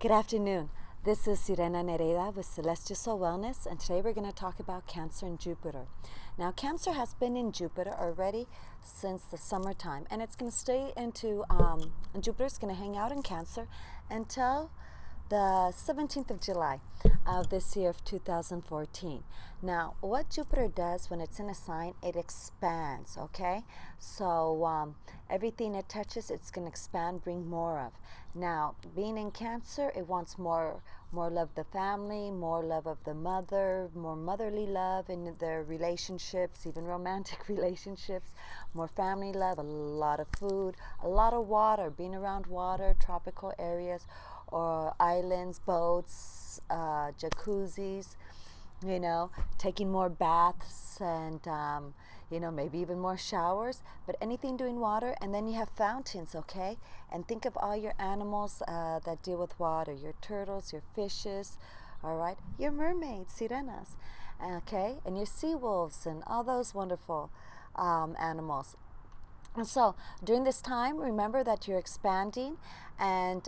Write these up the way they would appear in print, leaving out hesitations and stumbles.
Good afternoon. This is Sirena Nereida with Celestial Soul Wellness, and today we're going to talk about Cancer and Jupiter. Now, Cancer has been in Jupiter already since the summertime, and it's going to stay into, Jupiter's going to hang out in Cancer until the 17th of July of this year of 2014. Now, what Jupiter does when it's in a sign, it expands, okay? So everything it touches, it's going to expand, bring more of. Now, being in Cancer, it wants more love of the family, more love of the mother, more motherly love in their relationships, even romantic relationships, more family love, a lot of food, a lot of water, being around water, tropical areas, or islands, boats, jacuzzis, you know, taking more baths and, you know, maybe even more showers, but anything doing water. And then you have fountains, okay? And think of all your animals that deal with water, your turtles, your fishes, all right? Your mermaids, sirenas, okay? And your sea wolves and all those wonderful animals. And so during this time, remember that you're expanding and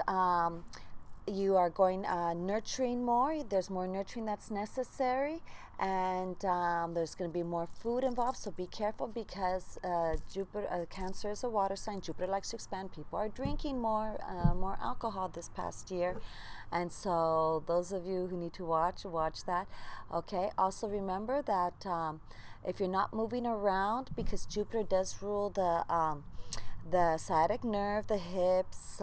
you are going nurturing more. There's more nurturing that's necessary, and there's going to be more food involved. So be careful because Jupiter, Cancer is a water sign. Jupiter likes to expand. People are drinking more alcohol this past year, and so those of you who need to watch that. Okay. Also remember that if you're not moving around, because Jupiter does rule the sciatic nerve, the hips,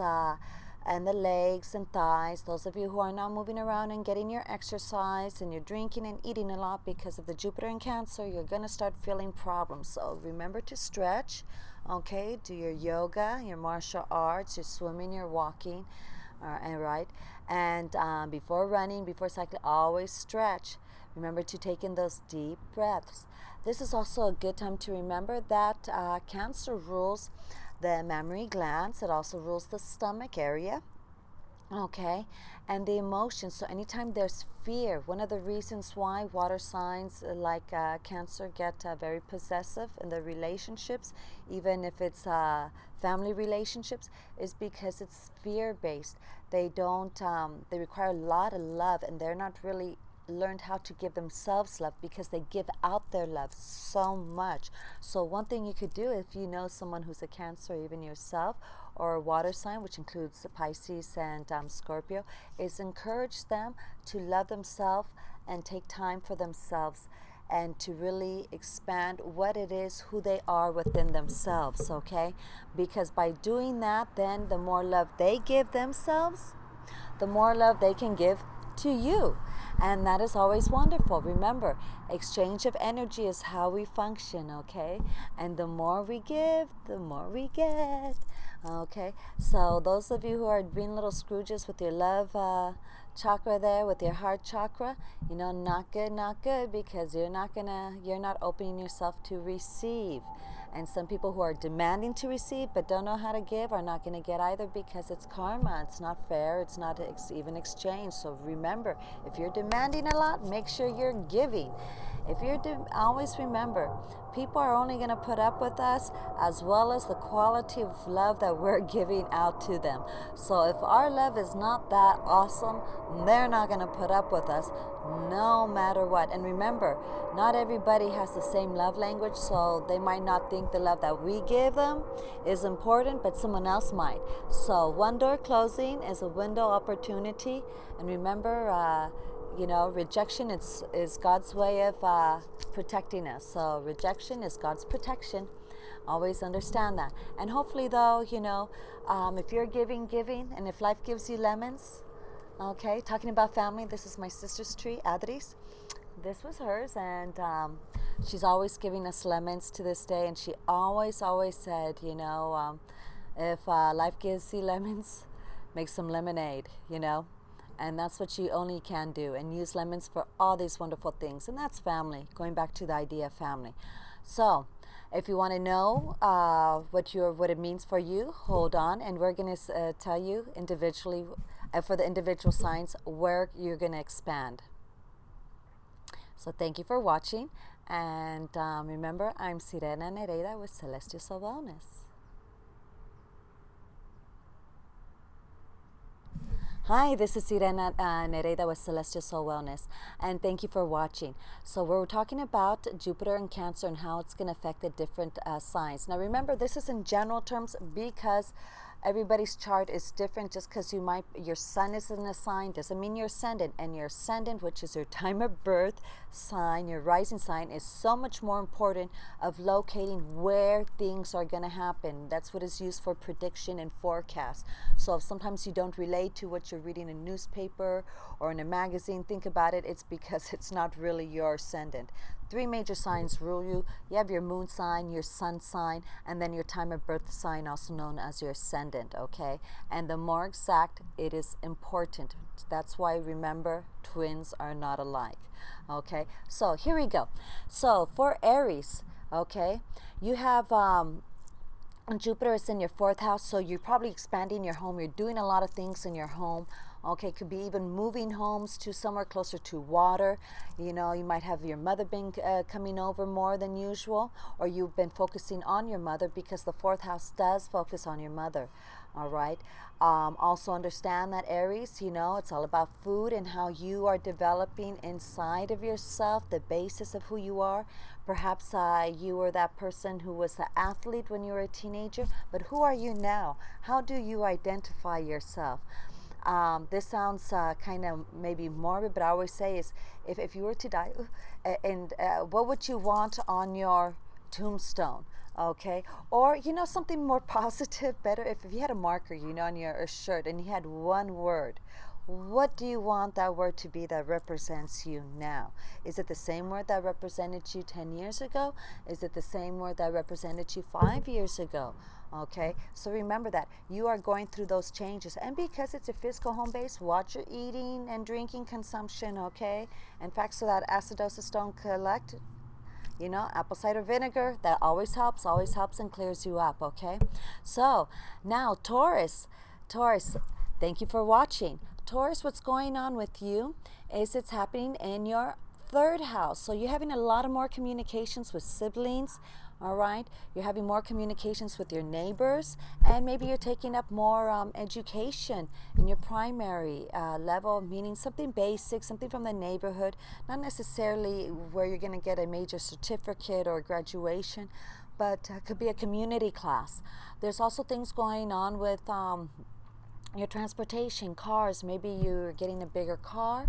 and the legs and thighs. Those of you who are not moving around and getting your exercise, and you're drinking and eating a lot because of the Jupiter in Cancer, you're going to start feeling problems. So remember to stretch, okay? Do your yoga, your martial arts, your swimming, your walking, and before running, before cycling, always stretch. Remember to take in those deep breaths. This is also a good time to remember that Cancer rules the mammary glands. It also rules the stomach area, okay, and the emotions. So anytime there's fear, one of the reasons why water signs like Cancer get very possessive in their relationships, even if it's family relationships, is because it's fear-based. They don't, they require a lot of love, and they're not really learned how to give themselves love because they give out their love so much. So one thing you could do, if you know someone who's a Cancer, or even yourself, or a water sign, which includes Pisces and Scorpio, is encourage them to love themselves and take time for themselves and to really expand what it is, who they are within themselves, okay? Because by doing that, then the more love they give themselves, the more love they can give to you, and that is always wonderful. Remember, exchange of energy is how we function, okay? And the more we give, the more we get, okay? So those of you who are being little Scrooges with your love chakra there, with your heart chakra, you know, not good, because you're not opening yourself to receive. And some people who are demanding to receive but don't know how to give are not going to get either, because it's karma. It's not fair. It's not even exchange. So remember, if you're demanding a lot, make sure you're giving. If you're always remember, people are only going to put up with us as well as the quality of love that we're giving out to them. So if our love is not that awesome, they're not going to put up with us no matter what. And remember, not everybody has the same love language, so they might not think the love that we give them is important, but someone else might. So one door closing is a window opportunity. And remember, you know, rejection is God's way of protecting us. So rejection is God's protection. Always understand that. And hopefully, though, you know, if you're giving, and if life gives you lemons, okay, talking about family, this is my sister's tree, Aries. This was hers, and she's always giving us lemons to this day. And she always said, you know, if life gives you lemons, make some lemonade, you know. And that's what you only can do, and use lemons for all these wonderful things. And that's family, going back to the idea of family. So if you want to know what it means for you, hold on, and we're going to tell you individually, for the individual signs, where you're going to expand. So thank you for watching, and remember, I'm Sirena Nereida with Celestial Soul Wellness. Hi, this is Sirena Nereida with Celestial Soul Wellness, and thank you for watching. So we're talking about Jupiter and Cancer and how it's going to affect the different signs. Now remember, this is in general terms because everybody's chart is different. Just because your sun is in a sign doesn't mean your ascendant, and your ascendant, which is your time of birth sign, your rising sign, is so much more important of locating where things are going to happen. That's what is used for prediction and forecast. So if sometimes you don't relate to what you're reading in a newspaper or in a magazine, think about it. It's because it's not really your ascendant. Three major signs rule you. You have your moon sign, your sun sign, and then your time of birth sign, also known as your ascendant, okay? And the more exact, it is important. That's why, remember, twins are not alike, okay? So here we go. So for Aries, okay, you have Jupiter is in your fourth house, so you're probably expanding your home. You're doing a lot of things in your home. Okay, could be even moving homes to somewhere closer to water. You know, you might have your mother been coming over more than usual, or you've been focusing on your mother because the fourth house does focus on your mother. All right. Also understand that Aries, you know, it's all about food and how you are developing inside of yourself, the basis of who you are. Perhaps you were that person who was an athlete when you were a teenager, but who are you now? How do you identify yourself? This sounds kind of maybe morbid, but I always say is if you were to die, and what would you want on your tombstone? Okay, or you know, something more positive, better. If you had a marker, you know, on your shirt, and you had one word, what do you want that word to be that represents you now? Is it the same word that represented you 10 years ago? Is it the same word that represented you 5 years ago? Okay, so remember that you are going through those changes, and because it's a physical home base, watch your eating and drinking consumption. Okay, in fact, so that acidosis don't collect. You know, apple cider vinegar, that always helps and clears you up, okay? So now Taurus, thank you for watching. Taurus, what's going on with you is it's happening in your third house. So you're having a lot of more communications with siblings, all right? You're having more communications with your neighbors, and maybe you're taking up more education in your primary level, meaning something basic, something from the neighborhood, not necessarily where you're going to get a major certificate or graduation, but could be a community class. There's also things going on with your transportation, cars. Maybe you're getting a bigger car,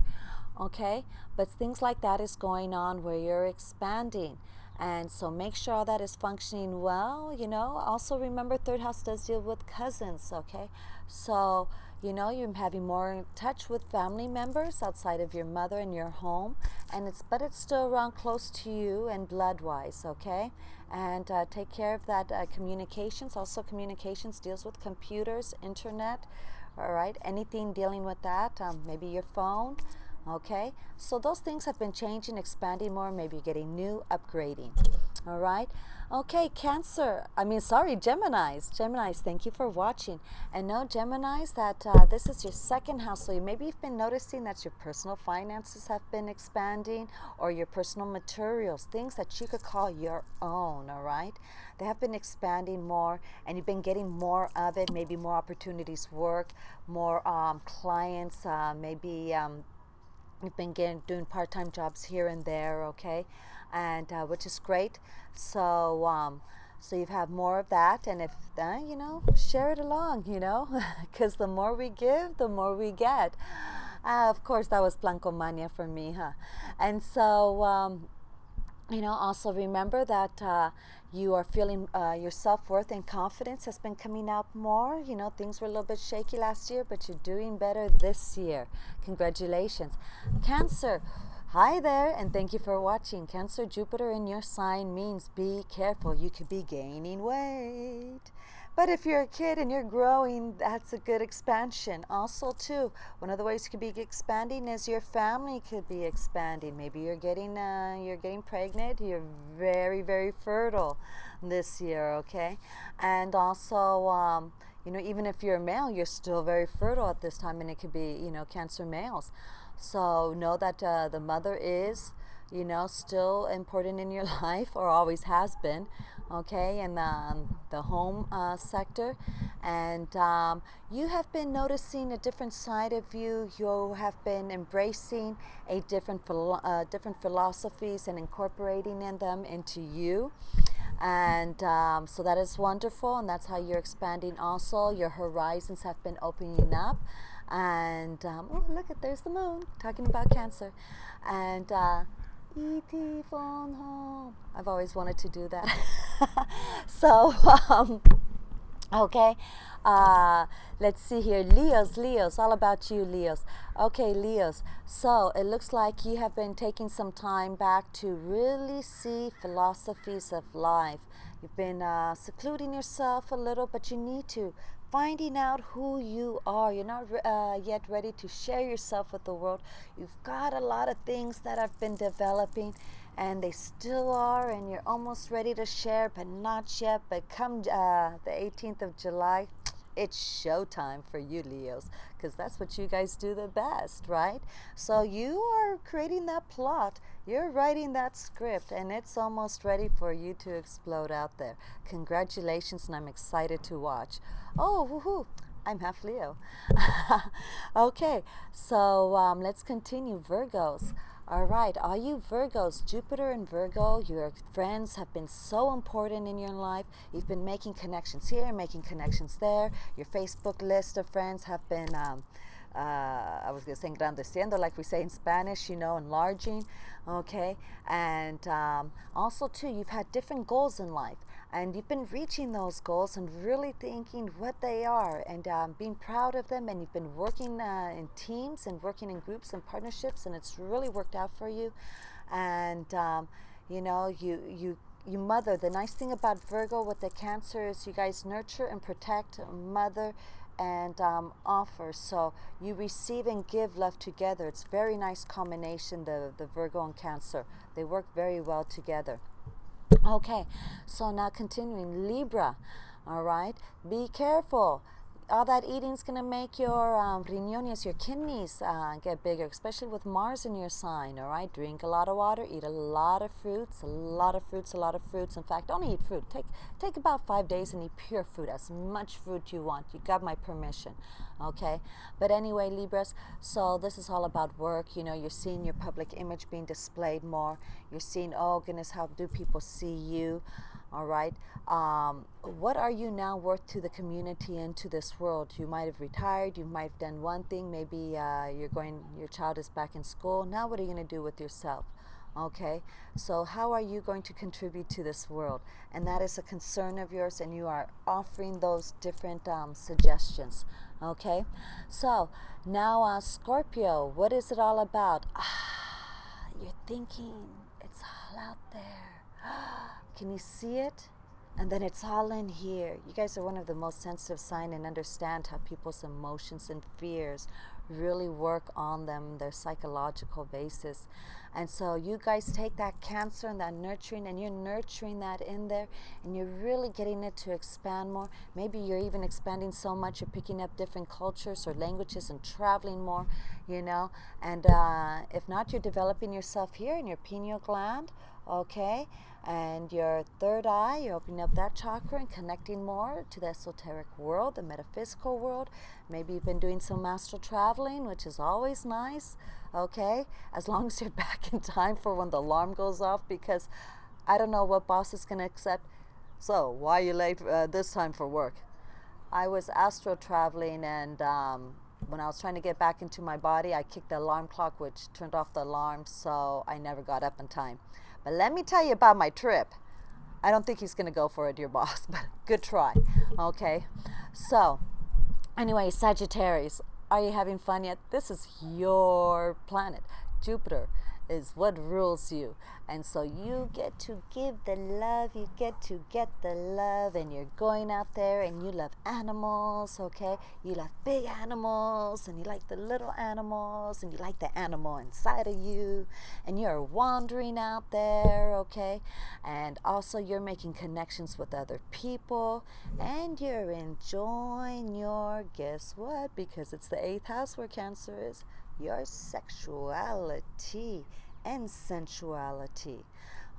okay? But things like that is going on where you're expanding. And so make sure all that is functioning well, you know. Also remember, third house does deal with cousins, okay? So, you know, you're having more touch with family members outside of your mother and your home. And but it's still around close to you and blood-wise, okay? And take care of that communications. Also, communications deals with computers, internet, all right? Anything dealing with that, maybe your phone. Okay, so those things have been changing, expanding more, maybe getting new, upgrading. All right. Okay, Geminis, thank you for watching. And know, Geminis, that this is your second house. So maybe you've been noticing that your personal finances have been expanding, or your personal materials, things that you could call your own, all right? They have been expanding more, and you've been getting more of it, maybe more opportunities, work, more clients, maybe you've been doing part-time jobs here and there, okay, and which is great. So so you have more of that, and if you know, share it along, you know, because the more we give, the more we get. Of course, that was Blancomania for me, huh? And so you know, also remember that you are feeling your self-worth and confidence has been coming out more. You know, things were a little bit shaky last year, but you're doing better this year. Congratulations. Cancer, hi there, and thank you for watching. Cancer, Jupiter in your sign means be careful. You could be gaining weight. But if you're a kid and you're growing, that's a good expansion. Also, too, one of the ways you could be expanding is your family could be expanding. Maybe you're getting pregnant. You're very, very fertile this year, okay? And also, you know, even if you're a male, you're still very fertile at this time, and it could be, you know, Cancer males. So know that the mother is you know, still important in your life, or always has been, okay, in the home sector. And you have been noticing a different side of you. You have been embracing a different philosophies and incorporating in them into you. And so that is wonderful, and that's how you're expanding also. Your horizons have been opening up. And oh, look at, there's the moon talking about Cancer. And E.T. phone home. I've always wanted to do that. So okay, let's see here. Leos, all about you, Leos. Okay, Leos, so it looks like you have been taking some time back to really see philosophies of life. You've been secluding yourself a little, but you need to. Finding out who you are. You're not yet ready to share yourself with the world. You've got a lot of things that have been developing, and they still are, and you're almost ready to share, but not yet. But come the 18th of July, it's showtime for you, Leos, because that's what you guys do the best, right? So you are creating that plot, you're writing that script, and it's almost ready for you to explode out there. Congratulations, and I'm excited to watch. Oh, woohoo! I'm half Leo. Okay, so let's continue. Virgos. All right, all you Virgos, Jupiter and Virgo, your friends have been so important in your life. You've been making connections here, making connections there. Your Facebook list of friends have been, I was going to say engrandeciendo, like we say in Spanish, you know, enlarging, okay? And also, too, you've had different goals in life. And you've been reaching those goals and really thinking what they are, and being proud of them. And you've been working in teams and working in groups and partnerships, and it's really worked out for you. And you know, you mother. The nice thing about Virgo with the Cancer is you guys nurture and protect, mother, and offer. So you receive and give love together. It's a very nice combination, the Virgo and Cancer. They work very well together. Okay, so now continuing, Libra. All right, be careful. All that eating is going to make your riñones, your kidneys, get bigger, especially with Mars in your sign. All right, drink a lot of water, eat a lot of fruits, a lot of fruits, a lot of fruits. In fact, don't eat fruit. Take about 5 days and eat pure fruit, as much fruit you want. You got my permission. Okay, but anyway, Libras, so this is all about work. You know, you're seeing your public image being displayed more. You're seeing, oh goodness, how do people see you? All right, what are you now worth to the community and to this world? You might have retired, you might have done one thing, maybe your child is back in school. Now what are you going to do with yourself? Okay, so how are you going to contribute to this world? And that is a concern of yours, and you are offering those different suggestions. Okay, so now Scorpio, what is it all about? You're thinking it's all out there. Can you see it? And then it's all in here. You guys are one of the most sensitive signs and understand how people's emotions and fears really work on them, their psychological basis. And so you guys take that Cancer and that nurturing, and you're nurturing that in there, and you're really getting it to expand more. Maybe you're even expanding so much you're picking up different cultures or languages and traveling more, you know. And if not, you're developing yourself here in your pineal gland, okay? And your third eye, you're opening up that chakra and connecting more to the esoteric world, the metaphysical world. Maybe you've been doing some astral traveling, which is always nice, okay? As long as you're back in time for when the alarm goes off, because I don't know what boss is going to accept. So, why are you late this time for work? I was astral traveling, and when I was trying to get back into my body, I kicked the alarm clock, which turned off the alarm, so I never got up in time. But let me tell you about my trip. I don't think he's going to go for it, your boss, but good try. Okay, so anyway, Sagittarius, are you having fun yet? This is your planet. Jupiter is what rules you. And so you get to give the love, you get to get the love, and you're going out there and you love animals, okay? You love big animals, and you like the little animals, and you like the animal inside of you, and you're wandering out there, okay? And also you're making connections with other people, and you're enjoying your, guess what? Because it's the 8th house where Cancer is, your sexuality. and sensuality.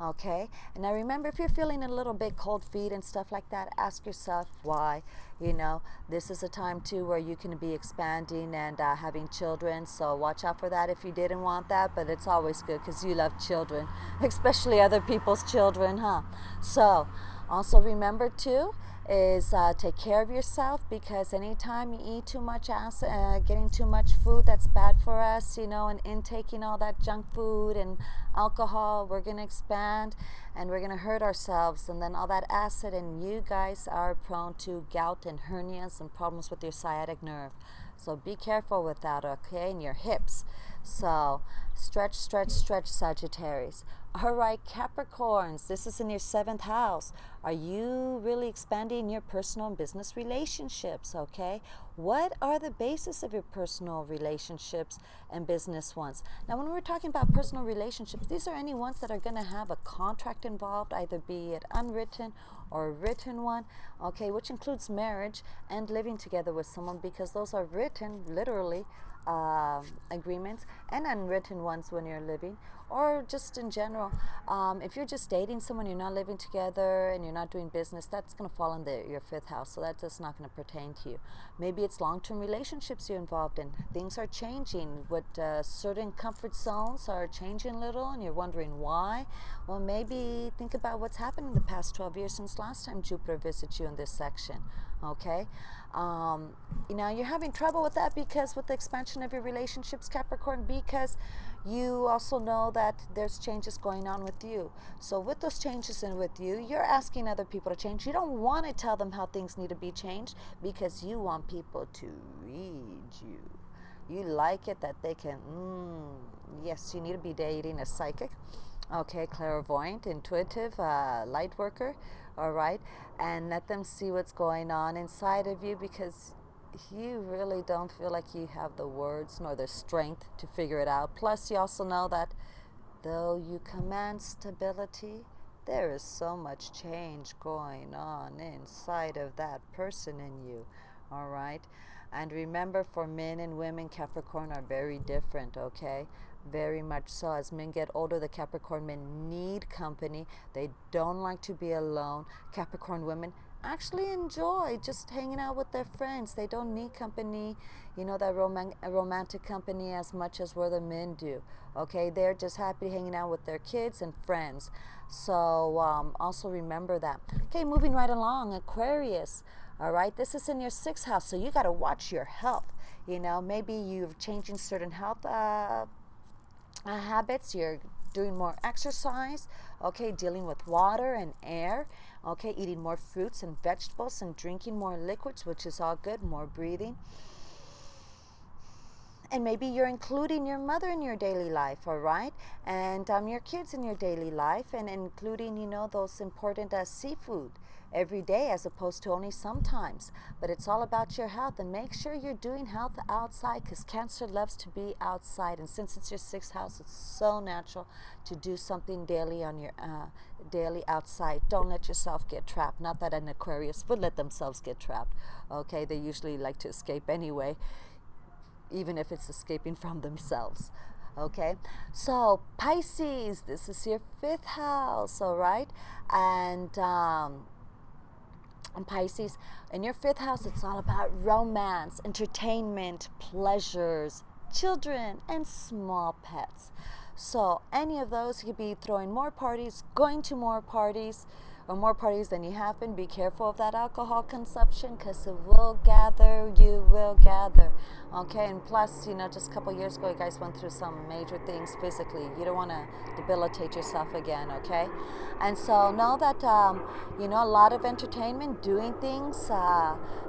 Okay, and now remember, if you're feeling a little bit cold feet and stuff like that, ask yourself why. You know, this is a time too where you can be expanding and having children, so watch out for that if you didn't want that, but it's always good because you love children, especially other people's children, huh? So also remember too is take care of yourself, because anytime you eat too much getting too much food that's bad for us, you know, and intaking all that junk food and alcohol, we're going to expand and we're going to hurt ourselves, and then all that acid, and you guys are prone to gout and hernias and problems with your sciatic nerve. So be careful with that, okay, and your hips. So stretch, stretch, stretch, Sagittarius. All right, Capricorns, this is in your 7th house. Are you really expanding your personal and business relationships, okay? What are the basis of your personal relationships and business ones? Now, when we're talking about personal relationships, these are any ones that are going to have a contract involved, either be it unwritten or a written one, okay, which includes marriage and living together with someone, because those are written, literally, agreements, and unwritten ones when you're living, or just in general. If you're just dating someone, you're not living together and you're not doing business, that's going to fall in your 5th house, so that's just not going to pertain to you. Maybe it's long-term relationships you're involved in. Things are changing. Certain comfort zones are changing a little and you're wondering why. Well, maybe think about what's happened in the past 12 years since last time Jupiter visits you in this section. Okay, you're having trouble with that because with the expansion of your relationships, Capricorn, because you also know that there's changes going on with you. So with those changes and with you, you're asking other people to change. You don't want to tell them how things need to be changed because you want people to read you. You like it that they can, yes, you need to be dating a psychic, okay, clairvoyant, intuitive, light worker, all right, and let them see what's going on inside of you, because you really don't feel like you have the words nor the strength to figure it out. Plus, you also know that though you command stability, there is so much change going on inside of that person in you, all right? And remember, for men and women, Capricorn are very different, okay? Very much so. As men get older, the Capricorn men need company. They don't like to be alone. Capricorn women actually enjoy just hanging out with their friends. They don't need company, you know, that romantic company as much as where the men do. Okay, they're just happy hanging out with their kids and friends. So also remember that. Okay, moving right along, Aquarius. All right, this is in your 6th house, so you got to watch your health. You know, maybe you're changing certain health habits. You're doing more exercise, okay, dealing with water and air, okay, eating more fruits and vegetables and drinking more liquids, which is all good, more breathing. And maybe you're including your mother in your daily life, all right, and your kids in your daily life, and including, you know, those important seafood every day as opposed to only sometimes. But it's all about your health, and make sure you're doing health outside, because Cancer loves to be outside, and since it's your 6th house, it's so natural to do something daily on your daily outside. Don't let yourself get trapped. Not that an Aquarius would let themselves get trapped, okay? They usually like to escape anyway, even if it's escaping from themselves. Okay, so Pisces, this is your 5th house, all right? And Pisces, in your 5th house, it's all about romance, entertainment, pleasures, children, and small pets. So any of those, you could be throwing more parties, going to more parties, or more parties than you have been. Be careful of that alcohol consumption, because it will gather, you will gather. Okay, and plus, you know, just a couple years ago, you guys went through some major things physically. You don't want to debilitate yourself again, okay? And so know that, you know, a lot of entertainment, doing things,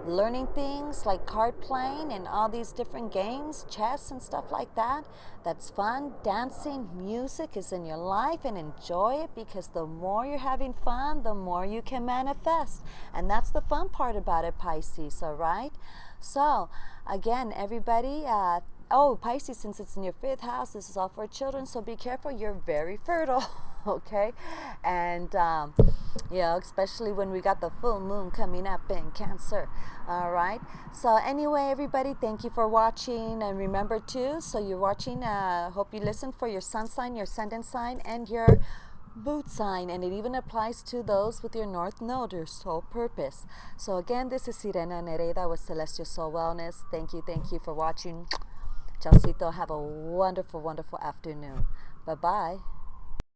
learning things like card playing and all these different games, chess and stuff like that. That's fun. Dancing, music is in your life, and enjoy it, because the more you're having fun, the more you can manifest. And that's the fun part about it, Pisces, all right? So, again, everybody, Pisces, since it's in your 5th house, this is all for children, so be careful. You're very fertile. okay? And you know, especially when we got the full moon coming up in Cancer. All right, so anyway, everybody, thank you for watching, and remember too, so you're watching, hope you listen for your sun sign, your ascendant sign, and your boot sign, and it even applies to those with your north node, your soul purpose. So again, this is Sirena Nereida with Celestial Soul Wellness. Thank you for watching. Chaucito, have a wonderful, wonderful afternoon. Bye-bye.